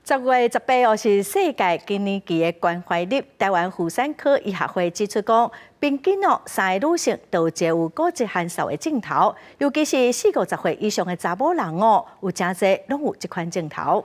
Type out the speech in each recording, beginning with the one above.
10月18号是世界更年期的关怀日。台湾妇产科医学会指出讲，平均3个女性都有有骨质限瘦的症头，尤其是40-50岁以上的查某人有真侪拢有这款症头。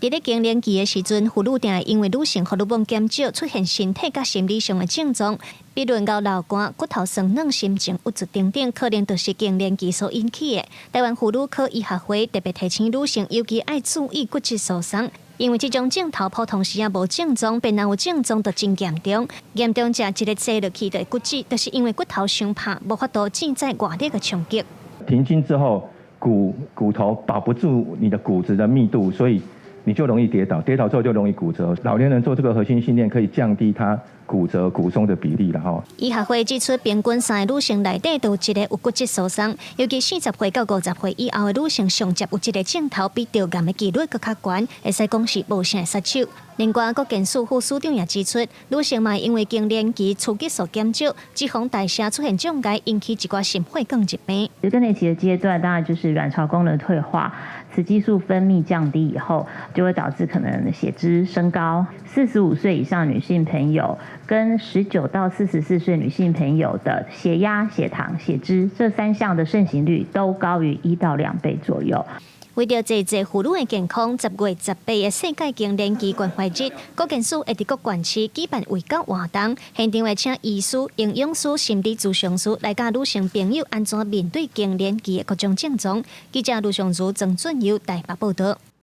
伫咧更年期的时阵，妇女定会因为女性荷尔蒙减少，出现身体甲心理上的症状，比如咬流汗、骨头酸软、心情郁卒等等，可能就是更年期所引起的。台湾妇女科医学会特别提醒女性，尤其爱注意骨质疏松，因为这种症头普通时也无症状，便若有症状就真严重。严重者一个坐落去的骨质，就是因为骨头伤怕，无法度承载外力的冲击。停经之后，骨头保不住你的骨质的密度，所以你就容易跌倒，跌倒之后就容易骨折。老年人做这个核心训练，可以降低他骨折、骨松的比例了哈。医学会指出，平均3个女性内底都有一个有骨质疏松，尤其40岁到50岁以后的女性，上接有一个症头比着癌的几率更较悬，会使讲是无啥杀手。另外，国健署副署长也指出，女性嘛因为更年期雌激素减少，脂肪代谢出现障碍，引起一寡心血管疾病。更年期的阶段，当然就是卵巢功能退化，雌激素分泌降低以后，就会导致可能血脂升高。45岁以上女性朋友跟19到44岁女性朋友的血压、血糖、血脂这3项的盛行率都高于1到2倍左右。为着济妇女的健康，10月18日的世界更年期关怀日，国健署会伫各县市举办卫教活动，现场会请医师、营养师、心理咨询师来教女性朋友安怎面对更年期的各种症状。记者卢尚如、曾俊佑台北报道。